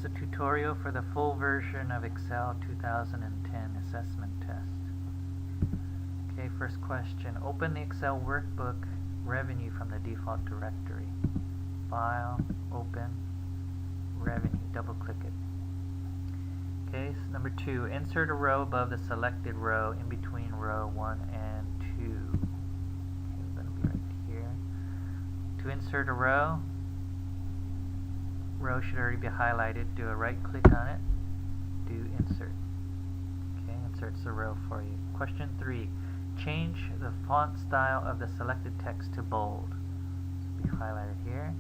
a tutorial for the full version of Excel 2010 assessment test. Okay, first question. Open the Excel workbook revenue from the default directory. File, open, revenue, double click it. Okay, so number 2, insert a row above the selected row in between row 1 and 2. Okay, it's going to be right here. To insert a row should already be highlighted. Do a right click on it, do insert. Okay, inserts the row for you. Question 3, change the font style of the selected text to bold. This will be highlighted here.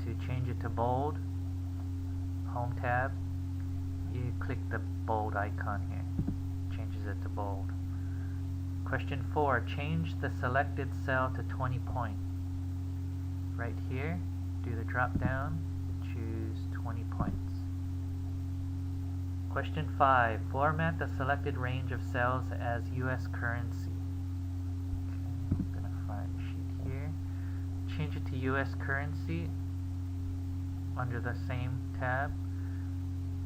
To change it to bold, home tab, you click the bold icon here. Changes it to bold. Question 4, change the selected cell to 20 point. Right here, do the drop down, choose 20 points. Question 5, format the selected range of cells as US currency. Okay, I'm going to find a sheet here. Change it to US currency under the same tab.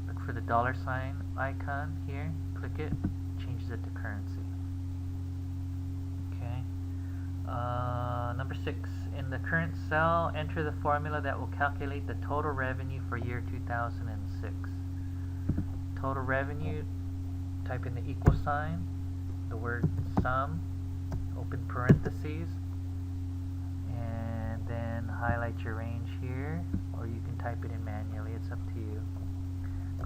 Look for the $sign icon here, click it, changes it to currency. Okay. Number 6, in the current cell, enter the formula that will calculate the total revenue for year 2006. Total revenue, type in the equal sign, the word sum, open parentheses, and then highlight your range here, or you can type it in manually, it's up to you.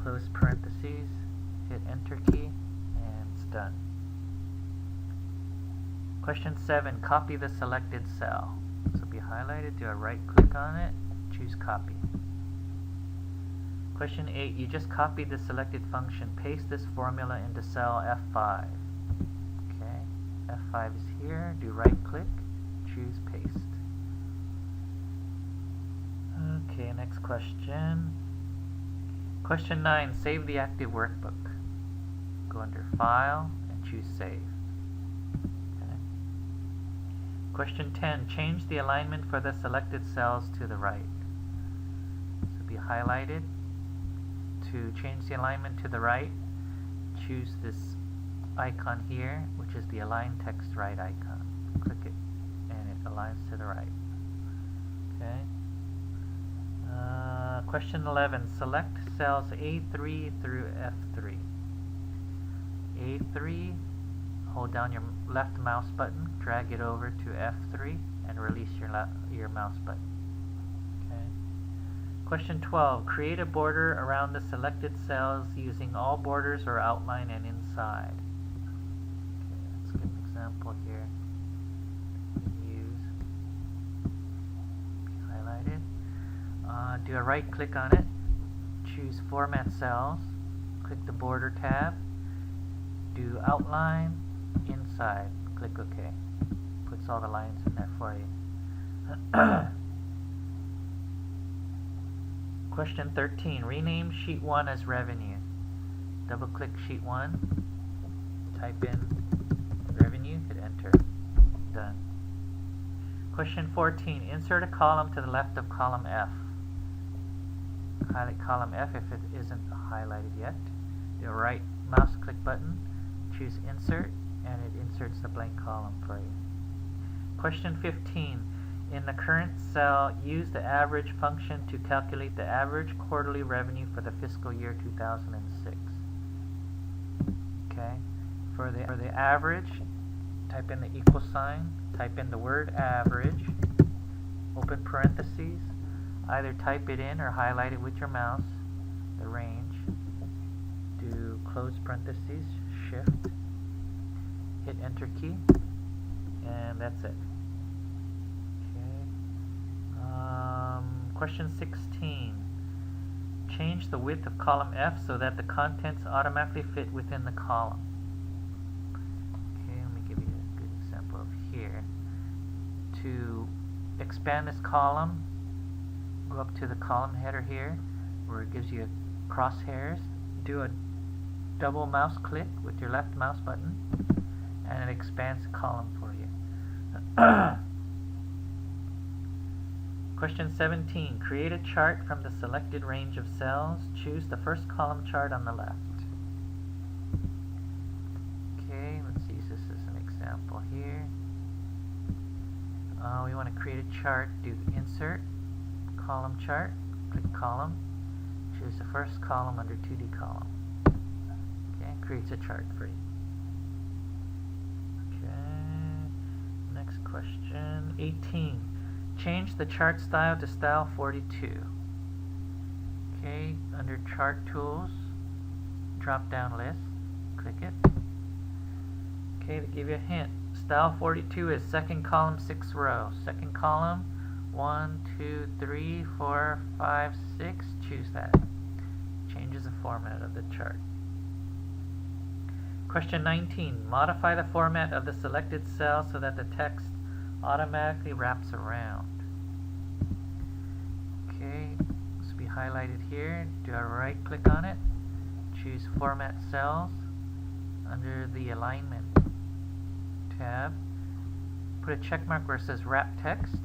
Close parentheses, hit enter key, and it's done. Question 7, copy the selected cell. This will be highlighted, do a right click on it, choose copy. Question 8, you just copied the selected function. Paste this formula into cell F5. Okay, F5 is here, do right click, choose paste. Okay, next question. Question 9, save the active workbook. Go under File and choose Save. Okay. Question 10, change the alignment for the selected cells to the right. This will be highlighted. To change the alignment to the right, choose this icon here, which is the Align Text Right icon. Click it, and it aligns to the right. Okay. Question 11, select cells A3 through F3. A3, hold down your left mouse button, drag it over to F3, and release your mouse button. Okay. Question 12, create a border around the selected cells using all borders or outline and inside. Okay, let's get an example here. Do a right click on it, choose Format Cells, click the Border tab, do Outline, Inside, click OK. Puts all the lines in there for you. Question 13, rename Sheet 1 as Revenue. Double click Sheet 1, type in Revenue, hit Enter. Done. Question 14, insert a column to the left of column F. Highlight column F if it isn't highlighted yet. Do a right mouse click button, choose Insert, and it inserts the blank column for you. Question 15. In the current cell, use the average function to calculate the average quarterly revenue for the fiscal year 2006. Okay. For the average, type in the equal sign, type in the word average, open parentheses, either type it in or highlight it with your mouse, the range, do close parentheses, shift, hit enter key, and that's it. Okay. Question 16, change the width of column F so that the contents automatically fit within the column. Okay, let me give you a good example of here. To expand this column, go up to the column header here, where it gives you crosshairs. Do a double mouse click with your left mouse button, and it expands the column for you. Question 17. Create a chart from the selected range of cells. Choose the first column chart on the left. Okay, let's use this as an example here. We want to create a chart. Do Insert, Column Chart, click Column. Choose the first column under 2D column. Okay, creates a chart for you. Okay, next question. 18. Change the chart style to style 42. Okay, under Chart Tools, drop down list, click it. Okay, to give you a hint, style 42 is second column, 6th row. Second column, 1, 2, 3, 4, 5, 6. Choose that. Changes the format of the chart. Question 19. Modify the format of the selected cell so that the text automatically wraps around. Okay, this will be highlighted here. Do a right click on it. Choose Format Cells. Under the Alignment tab, put a check mark where it says Wrap Text.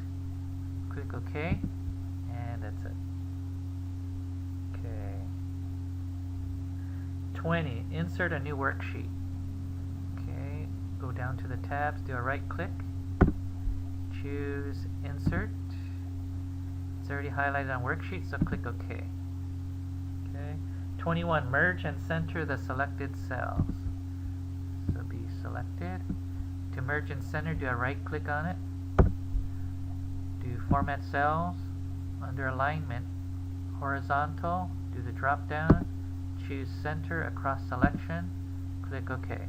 Click OK, and that's it. Okay. 20. Insert a new worksheet. Okay, go down to the tabs, do a right click, choose Insert. It's already highlighted on worksheet, so click OK. Okay. 21. Merge and center the selected cells. So be selected. To merge and center, do a right click on it. Do Format Cells. Under Alignment, Horizontal, do the drop down. Choose Center across Selection. Click OK.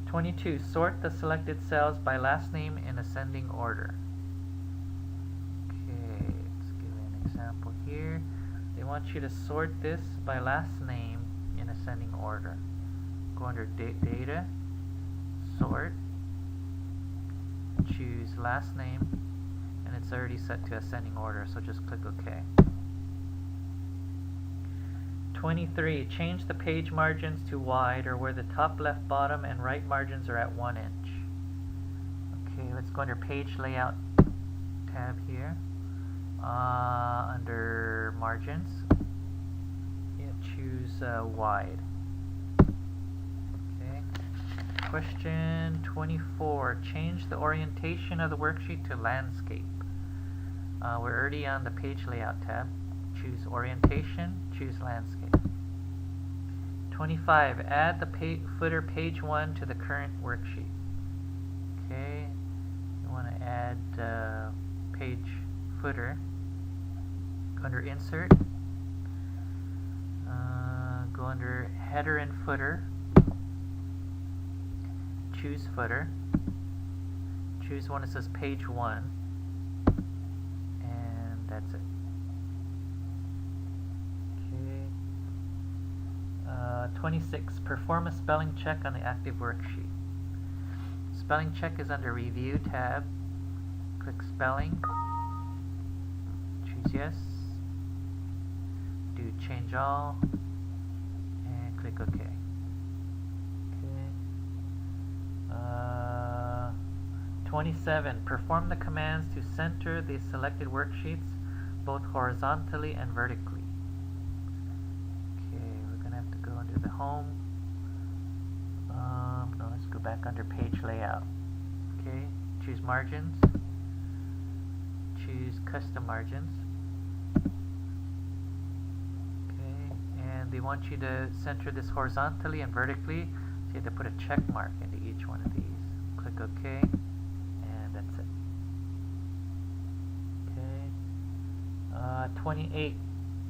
22. Sort the selected cells by last name in ascending order. Okay, let's give an example here. They want you to sort this by last name in ascending order. Go under Data, Sort, choose last name, and it's already set to ascending order, so just click OK. 23. Change the page margins to wide or where the top, left, bottom, and right margins are at 1 inch. Okay, let's go under Page Layout tab here. Under Margins, choose Wide. Okay. Question 24. Change the orientation of the worksheet to Landscape. We're already on the Page Layout tab. Choose Orientation, choose Landscape. 25. Add the footer page 1 to the current worksheet. Okay, you want to add page footer. Go under Insert. Go under Header and Footer. Choose Footer. Choose one that says Page 1. And that's it. 26. Perform a spelling check on the active worksheet. Spelling check is under Review tab. Click Spelling. Choose Yes. Do Change All. And click OK. Okay. 27. Perform the commands to center the selected worksheets both horizontally and vertically. The Home. No, let's go back under Page Layout. Okay, choose Margins. Choose Custom Margins. Okay, and they want you to center this horizontally and vertically, so you have to put a check mark into each one of these. Click OK, and that's it. Okay. 28.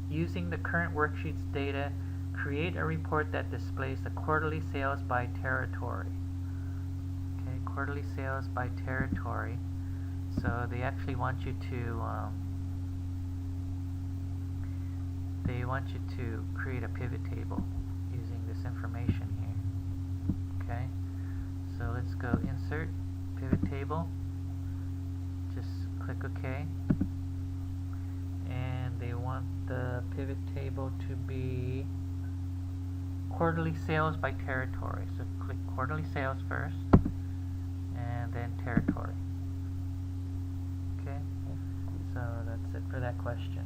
Using the current worksheet's data, create a report that displays the quarterly sales by territory. Okay, quarterly sales by territory. So they actually want you to create a pivot table using this information here. Okay, so let's go Insert, Pivot Table. Just click OK. And they want the pivot table to be quarterly sales by territory. So click quarterly sales first, and then territory. Okay. So that's it for that question.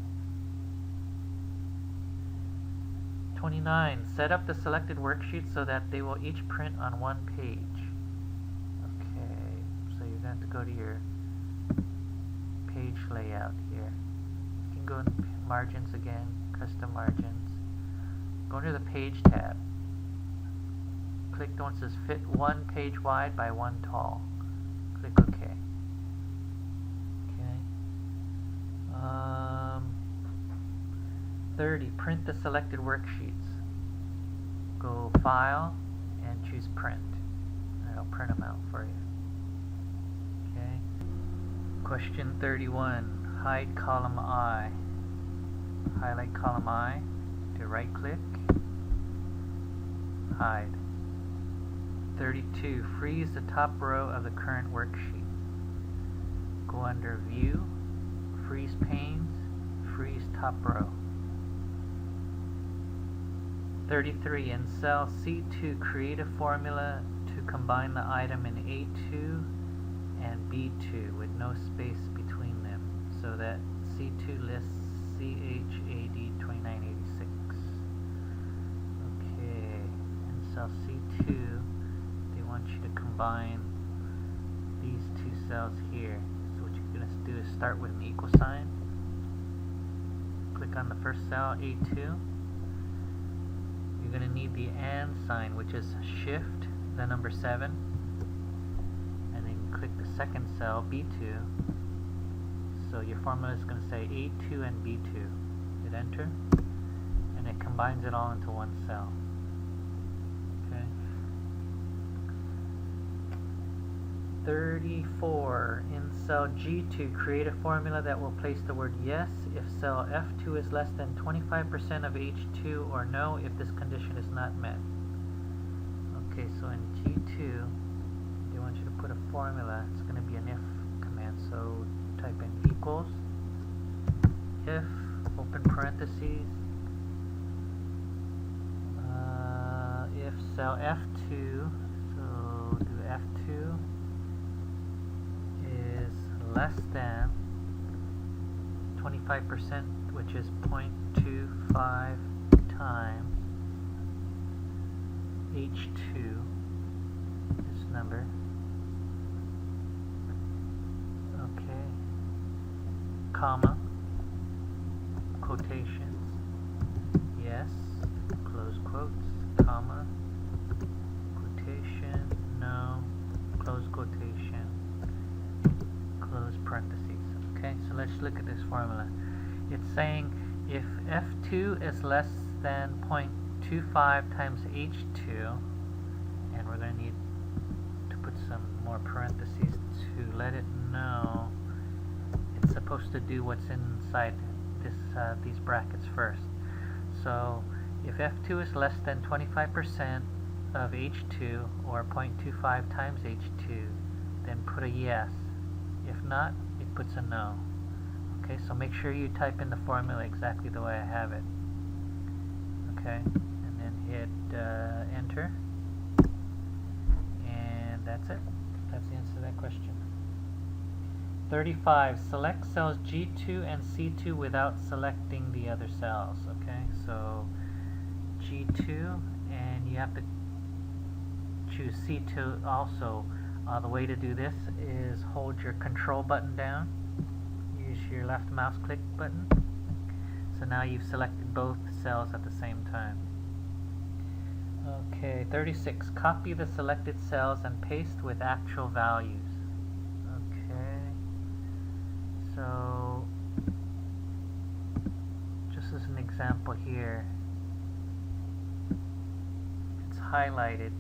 29. Set up the selected worksheets so that they will each print on one page. Okay, so you're going to have to go to your page layout here. You can go in margins again, custom margins. Go into the page tab. Click the one that says fit one page wide by one tall. Click OK. Okay. 30. Print the selected worksheets. Go File and choose Print. And it'll print them out for you. Okay. Question 31. Hide column I. Highlight column I. Do right click. Hide. 32. Freeze the top row of the current worksheet. Go under View, Freeze Panes, Freeze Top Row. 33. In cell C2, create a formula to combine the item in A2 and B2 with no space between them, so that C2 lists CHAD 2986. Okay, in cell C2, they want you to combine these two cells here. So what you're going to do is start with an equal sign. Click on the first cell, A2. You're going to need the and sign, which is shift, the number 7, and then click the second cell, B2. So your formula is going to say A2 and B2. Hit enter, and it combines it all into one cell. Okay. 34. In cell G2, create a formula that will place the word yes if cell F2 is less than 25% of H2, or no if this condition is not met. Okay, so in G2, they want you to put a formula. It's going to be an if command. So type in equals, if, open parentheses, if cell F2, so do F2, is less than 25%, which is 0.25 times H2, this number. Okay, comma, quotations, yes, close quotes, comma, quotation, no, close quotation, close parentheses. Okay, so let's look at this formula. It's saying if F2 is less than 0.25 times H2, and we're going to need to put some more parentheses to let it know it's supposed to do what's inside this these brackets first. So if F2 is less than 25% of H2, or 0.25 times H2, then put a yes. If not, it puts a no. Okay, so make sure you type in the formula exactly the way I have it. Okay, and then hit enter, and that's it. That's the answer to that question. 35. Select cells G2 and C2 without selecting the other cells. Okay, so G2, and you have to choose C2 also. The way to do this is hold your control button down, use your left mouse click button. So now you've selected both cells at the same time. Okay, 36. Copy the selected cells and paste with actual values. Okay, so just as an example here, it's highlighted.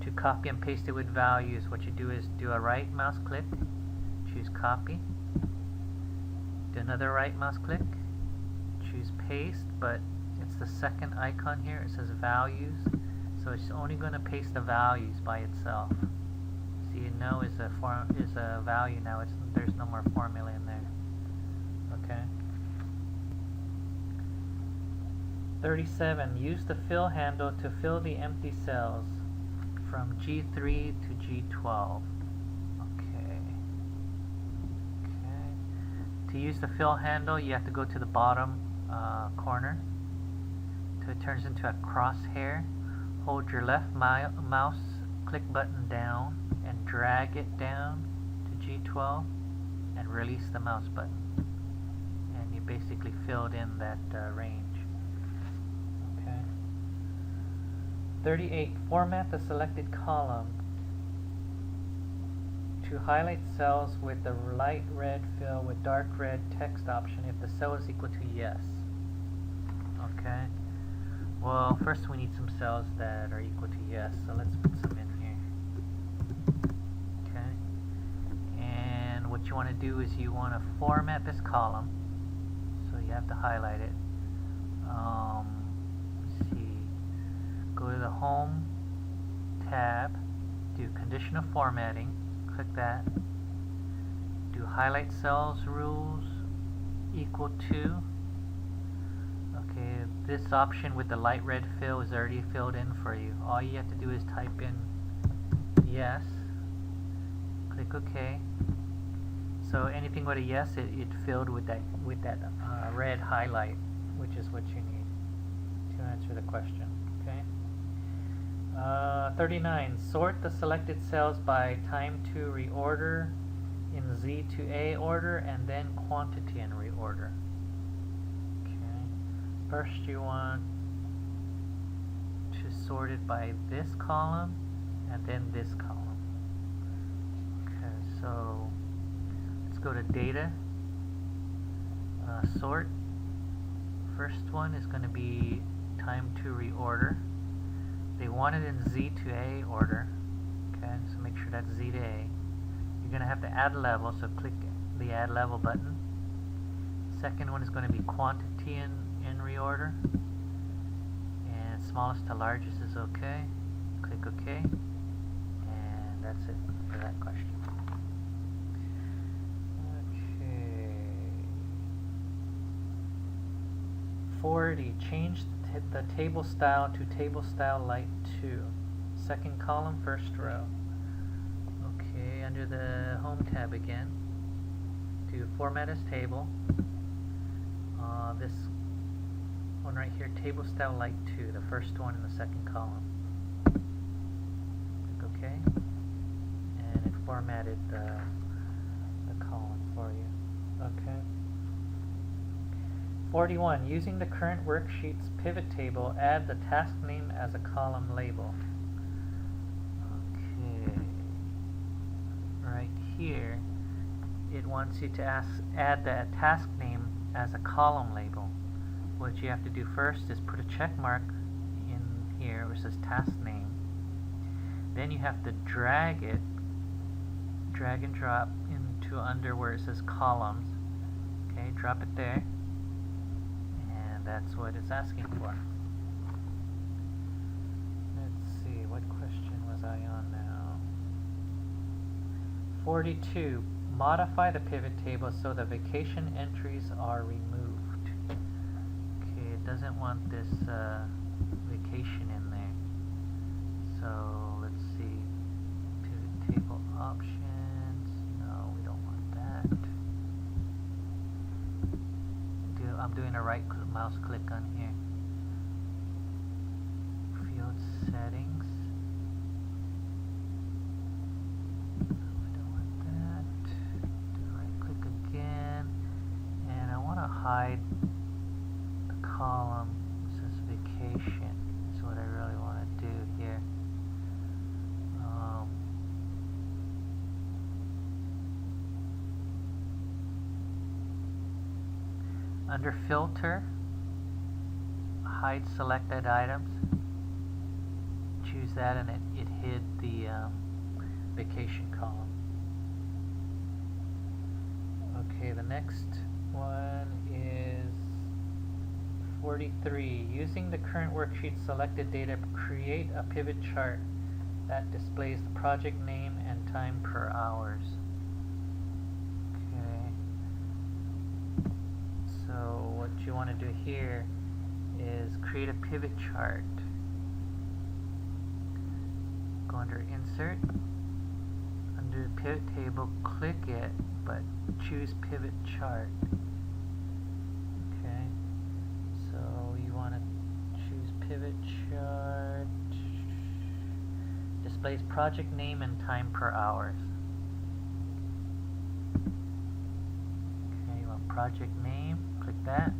To copy and paste it with values, what you do is do a right mouse click, choose copy, do another right mouse click, choose paste, but it's the second icon here, it says values, so it's only going to paste the values by itself. So you know is a value now, there's no more formula in there. Okay. 37. Use the fill handle to fill the empty cells from G3 to G12. Okay. Okay. To use the fill handle, you have to go to the bottom corner till it turns into a crosshair. Hold your left mouse click button down and drag it down to G12 and release the mouse button. And you basically filled in that range. Okay. 38. Format the selected column to highlight cells with the light red fill with dark red text option if the cell is equal to yes. Okay. Well, first we need some cells that are equal to yes, so let's put some in here. Okay. And what you want to do is you want to format this column, so you have to highlight it. Let's see. Go to the Home tab, do Conditional Formatting, click that. Do Highlight Cells Rules equal to. Okay, this option with the light red fill is already filled in for you. All you have to do is type in yes, click OK. So anything with a yes, it filled with that red highlight, which is what you need to answer the question. Okay. 39. Sort the selected cells by time to reorder in Z to A order and then quantity in reorder. First you want to sort it by this column and then this column. Okay, so let's go to Data, Sort. First one is going to be time to reorder. They want it in Z to A order. Okay, so make sure that's Z to A. You're going to have to add level, so click the Add Level button. Second one is going to be quantity in reorder, and smallest to largest is okay. Click OK, and that's it for that question. Okay. 40. Change the table style to table style light 2. Second column, first row. Okay, under the Home tab again, do Format as Table. This one right here, table style light 2, the first one in the second column. Click OK, and it formatted the column for you. Okay. 41. Using the current worksheet's pivot table, add the task name as a column label. Okay. Right here, it wants you to add the task name as a column label. What you have to do first is put a check mark in here where it says task name. Then you have to drag and drop into under where it says columns. Okay, drop it there. And that's what it's asking for. Let's see, what question was I on now? 42. Modify the pivot table so the vacation entries are removed. It doesn't want this vacation in there. So let's see. Pivot table options. No, we don't want that. I'm doing a right mouse click on here. Field settings. No, I don't want that. Do right click again. And I want to hide column says vacation. That's what I really want to do here. Under filter, hide selected items. Choose that, and it hid the vacation column. Okay, the next one is 43. Using the current worksheet selected data, create a pivot chart that displays the project name and time per hours. Okay. So what you want to do here is create a pivot chart. Go under Insert, under under pivot table, click it, but choose pivot chart. Okay, so you want to choose pivot chart. Displays project name and time per hours. Okay, you want project name, click that,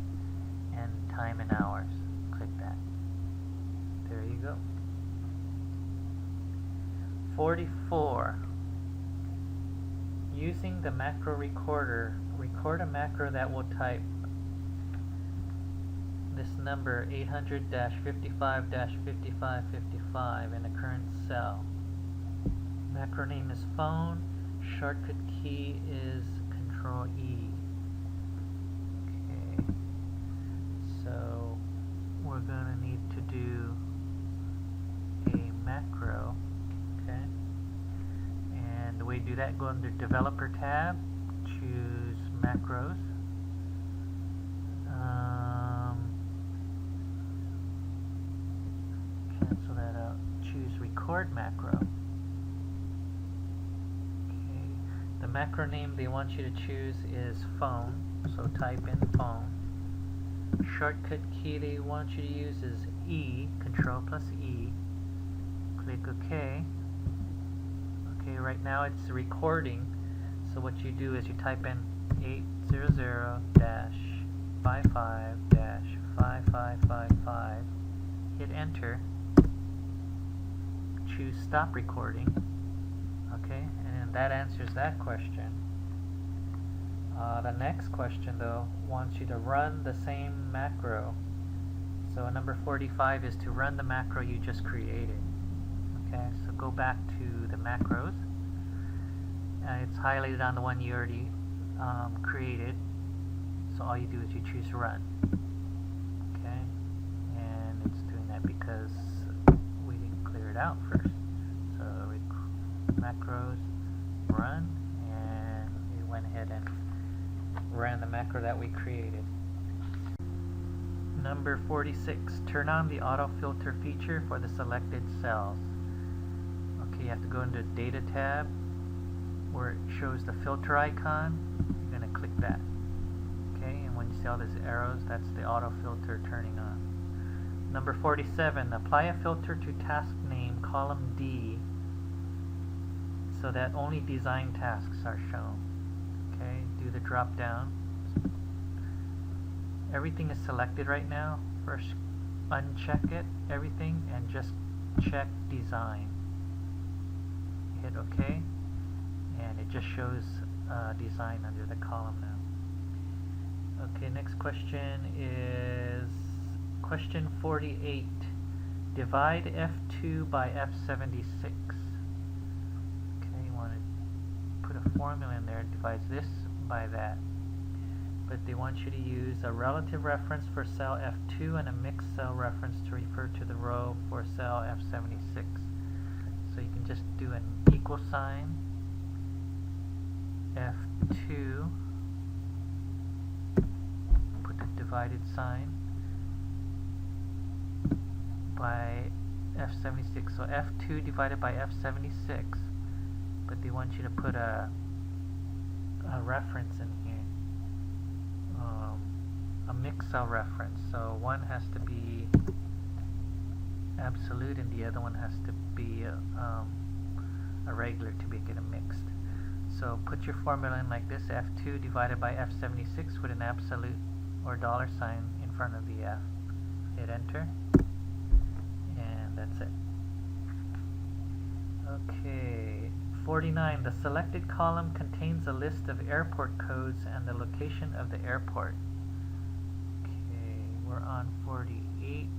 and time in hours, click that. There you go. 44. Using the macro recorder, record a macro that will type this number 800-55-5555 in the current cell. Macro name is phone, shortcut key is Control E. Okay, so we're gonna need to do a macro. Okay, and the way you do that, go under Developer tab, choose Macros. Cancel that out. Choose Record Macro. Okay, the macro name they want you to choose is phone, so type in phone. Shortcut key they want you to use is E, Control plus E. Click OK. Okay, right now it's recording, so what you do is you type in 800-55-5555, hit enter, choose stop recording. Okay, and that answers that question. The next question though wants you to run the same macro. So number 45 is to run the macro you just created. Okay, so go back to the macros. It's highlighted on the one you already created. So all you do is you choose run. Okay, and it's doing that because we didn't clear it out first. So macros, run, and it went ahead and ran the macro that we created. Number 46, turn on the auto filter feature for the selected cells. Okay, you have to go into Data tab where it shows the filter icon. You're going to click that. Okay, and when you see all these arrows, that's the auto filter turning on. Number 47, apply a filter to task name column D so that only design tasks are shown. Okay, do the drop down. Everything is selected right now. First uncheck it, everything, and just check design. Hit OK, and it just shows design under the column now. Okay, next question is question 48. Divide f2 by f76. Okay, you want to put a formula in there. It divides this by that. But they want you to use a relative reference for cell f2 and a mixed cell reference to refer to the row for cell f76. So you can just do an equal sign, f2, put the divided sign, by f76. So f2 divided by f76, but they want you to put a reference in here. A mixed cell reference, so one has to be absolute and the other one has to be a regular to make it a mixed. So put your formula in like this, f2 divided by f76 with an absolute or dollar sign in front of the f. Hit enter, and that's it. Okay, 49. The selected column contains a list of airport codes and the location of the airport. Okay, we're on 48.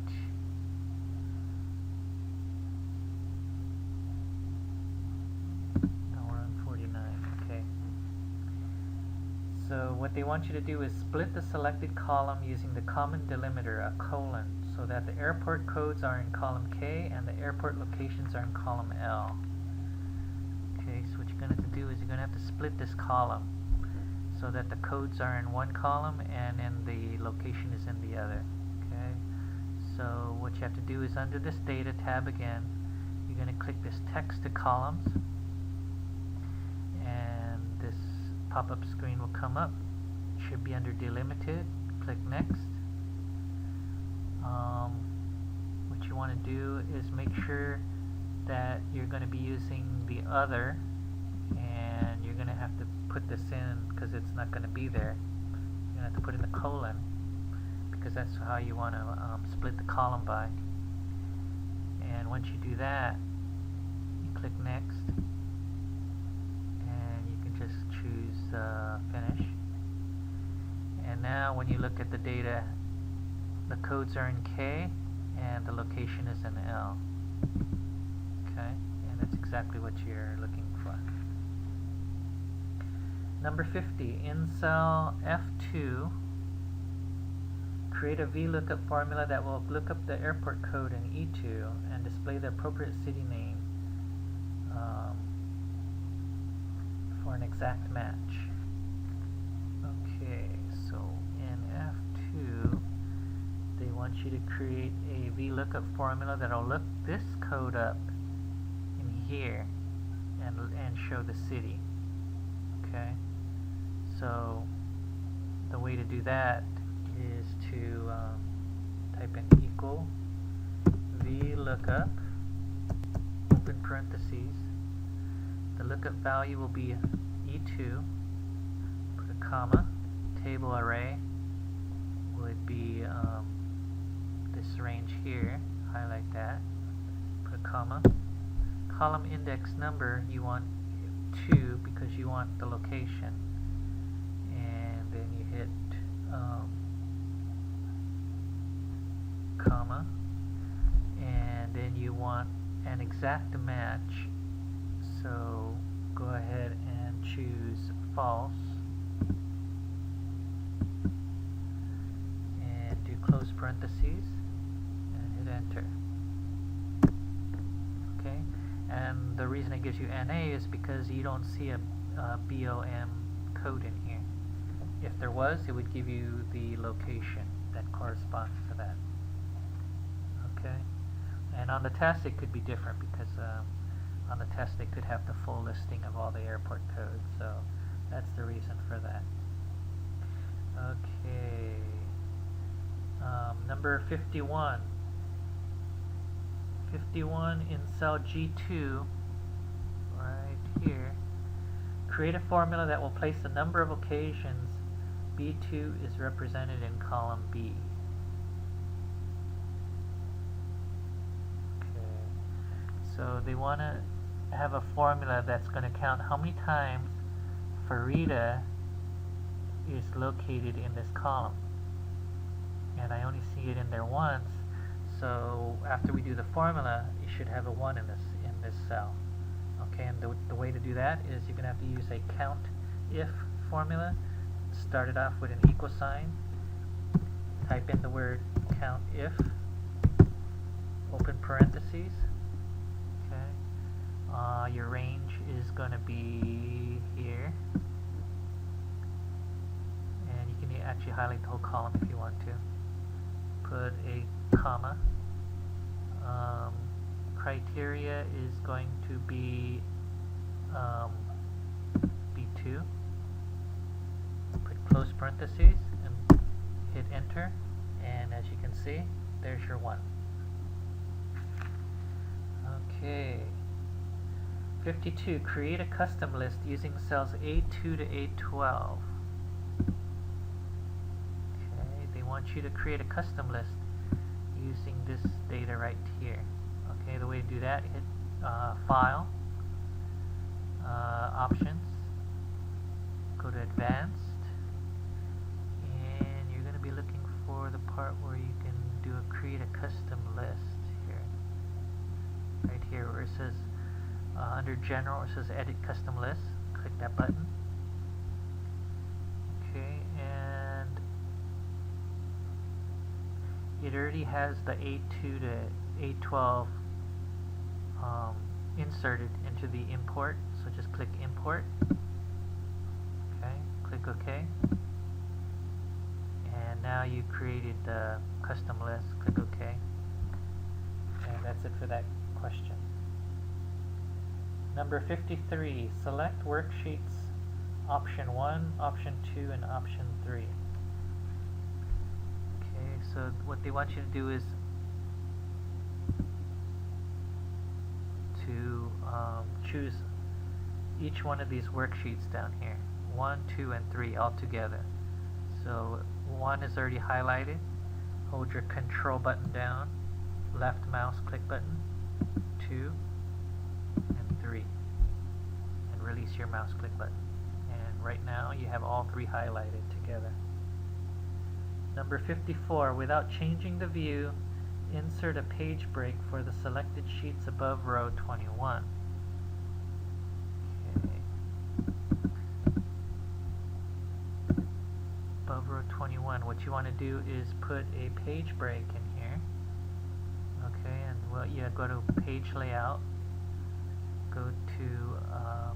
Now we're on 49. Okay. So what they want you to do is split the selected column using the common delimiter, a colon, so that the airport codes are in column K and the airport locations are in column L. Okay, so what you're going to have to do is you're going to have to split this column so that the codes are in one column and then the location is in the other. Okay, so what you have to do is under this Data tab again, you're going to click this Text to Columns, and this pop-up screen will come up. It should be under delimited. Click next. What you want to do is make sure that you're going to be using the other, and you're going to have to put this in because it's not going to be there. You're going to have to put in the colon because that's how you want to split the column by. And once you do that, you click next, and you can just choose finish. And now when you look at the data, the codes are in K and the location is in L. Okay, and that's exactly what you're looking for. Number 50, in cell F2, create a VLOOKUP formula that will look up the airport code in E2 and display the appropriate city name for an exact match. Okay, so in F2, they want you to create a VLOOKUP formula that will look this code up in here and show the city. Okay, so the way to do that is to type in equal VLOOKUP, open parentheses. The lookup value will be E2, put a comma, table array would be this range here, highlight that, put a comma. Column index number you want 2 because you want the location, and then you hit comma, and then you want an exact match, so go ahead and choose false and do close parentheses and hit enter. Okay, and the reason it gives you NA is because you don't see a BOM code in here. If there was, it would give you the location that corresponds to that. Okay, and on the test it could be different because on the test they could have the full listing of all the airport codes, so that's the reason for that. Okay, number 51. 51 in cell G2, right here, create a formula that will place the number of occasions B2 is represented in column B. Okay, so they want to have a formula that's going to count how many times Farida is located in this column, and I only see it in there once, so after we do the formula you should have a 1 in this cell. Okay, and the way to do that is you're going to have to use a count if formula. Start it off with an equal sign, type in the word count if, open parentheses. Okay, your range is going to be here, and you can actually highlight the whole column if you want to. Put a comma. Criteria is going to be B2. Put close parentheses and hit enter, and as you can see, there's your 1. Okay. 52. Create a custom list using cells A2 to A12. Okay, they want you to create a custom list using this data right here. Okay, the way to do that, hit File, Options, go to Advanced, and you're going to be looking for the part where you can do a create a custom list here. Right here where it says under General, it says Edit Custom List. Click that button. Okay, and it already has the A2 to A12 inserted into the import, so just click Import. Okay, click OK, and now you created the custom list. Click OK, and that's it for that question. Number 53, select worksheets option 1, option 2, and option 3. Okay, so what they want you to do is to choose each one of these worksheets down here, 1, 2, and 3 all together. So 1 is already highlighted. Hold your control button down, left mouse click button, 2, and 3, and release your mouse click button. And right now you have all 3 highlighted together. Number 54, without changing the view, insert a page break for the selected sheets above row 21. Above row 21, what you want to do is put a page break in here. Okay, and you go to page layout, go to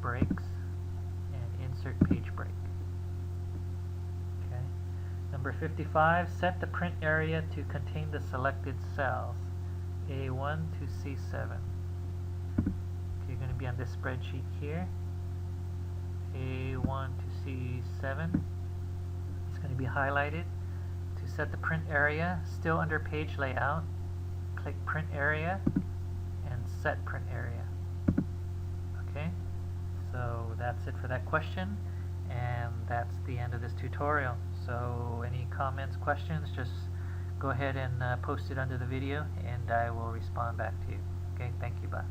breaks, and insert page break. Okay. Number 55, set the print area to contain the selected cells, A1 to C7. Okay, you're going to be on this spreadsheet here, A1 to C7. It's going to be highlighted. To set the print area, still under page layout, click print area and set print area. Okay, so that's it for that question, and that's the end of this tutorial. So any comments, questions, just go ahead and post it under the video and I will respond back to you. Okay, thank you, bye.